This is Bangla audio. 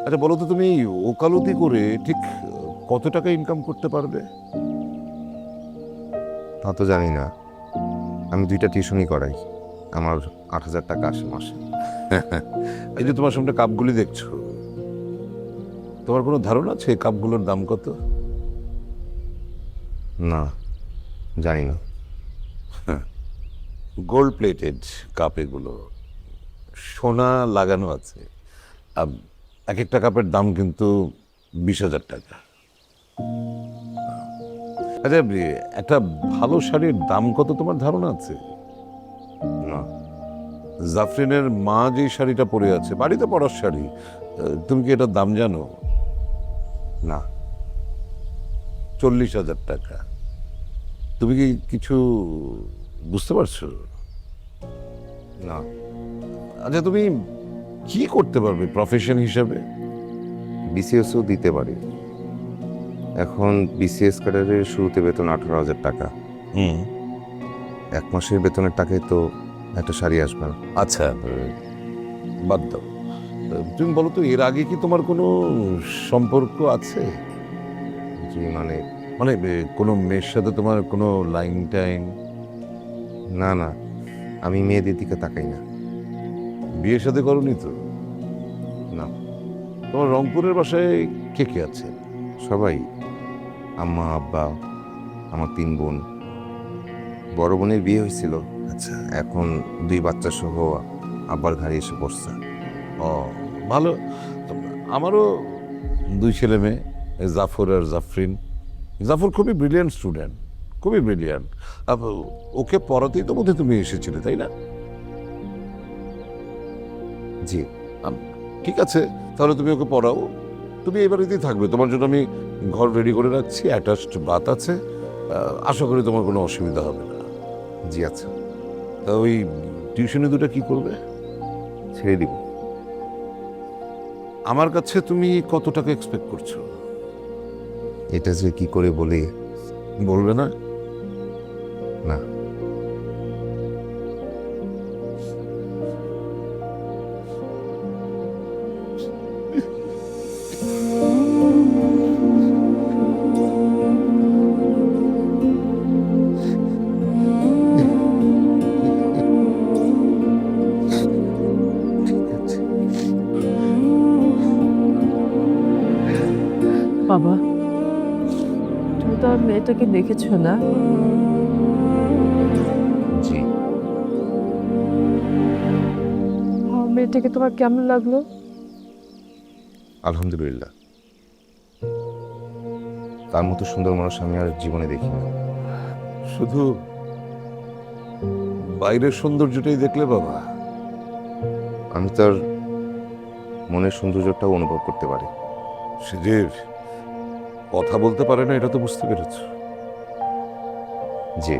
আচ্ছা বলো তো, তুমি এই ওকালতি করে ঠিক কত টাকা ইনকাম করতে পারবে? তা তো জানি না। আমি 2টা টিউশনই করাই। আমার 8,000 টাকা আসে মাসে। এই যে তোমার সামনে কাপগুলি দেখছো, তোমার কোনো ধারণা আছে এই কাপগুলোর দাম কত? না, জানি না। গোল্ড প্লেটেড কাপ এগুলো, সোনা লাগানো আছে। এক একটা কাপের দাম কিন্তু 20,000 টাকা। আচ্ছা, একটা ভালো শাড়ির দাম কত তোমার ধারণা আছে? না, জাফরিনের মা যে শাড়িটা পরে আছে, বাড়িতে পরার শাড়ি, তুমি কি এটার দাম জানো? না। 40,000 টাকা। তুমি কি কিছু বুঝতে পারছো? না, আচ্ছা, তুমি কি করতে পারবে প্রফেশন হিসাবে? বিসিএসও দিতে পারি। এখন বিসিএস ক্যাডারের শুরুতে বেতন 18,000 টাকা। হুম। 1 মাসের বেতনের টাকায় তো একটা শাড়ি আসবে না। আচ্ছা, বাদ দাও। তুমি বলো তো, এর আগে কি তোমার কোনো সম্পর্ক আছে? জি মানে, মানে কোনো মেয়ের সাথে তোমার কোনো লাইন টাইন? না না, আমি মেয়েদের দিকে তাকাই না। বিয়ে সাথে করনি তো? না। তোমার রংপুরের বাসায় কে কে আছে? সবাই, আম্মা আব্বা, আমার 3 বোন। বড় বোনের বিয়ে হয়েছিল, আচ্ছা। এখন 2 বাচ্চা সহ আব্বার ঘাড়ে এসে পড়ছে। ও, ভালো। আমারও 2 ছেলে মেয়ে, জাফর আর জাফরিন। জাফর খুবই ব্রিলিয়ান্ট স্টুডেন্ট, খুবই ব্রিলিয়ান্ট। ওকে পড়াতেই তো বোধহয় তুমি এসেছিলে, তাই না? জি। ঠিক আছে, তাহলে তুমি ওকে পড়াও। তুমি এই বাড়িতেই থাকবে, তোমার জন্য আমি ঘর রেডি করে রাখছি, অ্যাটাচড বাথ আছে। আশা করি তোমার কোনো অসুবিধা হবে না। জি আচ্ছা, তা ওই টিউশনি দুটো কি করবে? ছেড়ে দিব। আমার কাছে তুমি কত টাকা এক্সপেক্ট করছো? এটা যে কি করে বলি। বলবে না? না। ঠিক আছে। বাবা, তুমি তো আর মেয়েটাকে দেখেছো না? জি, আমার মেয়েটাকে তোমার কেমন লাগলো? আলহামদুলিল্লাহ। তার মতো সুন্দর মানুষ আমি আর জীবনে দেখিনি। শুধু বাইরের সৌন্দর্যটাই দেখলে বাবা? আমি তার মনের সৌন্দর্যটাও অনুভব করতে পারি। সে যে কথা বলতে পারে না, এটা তো বুঝতে পেরেছ? জি।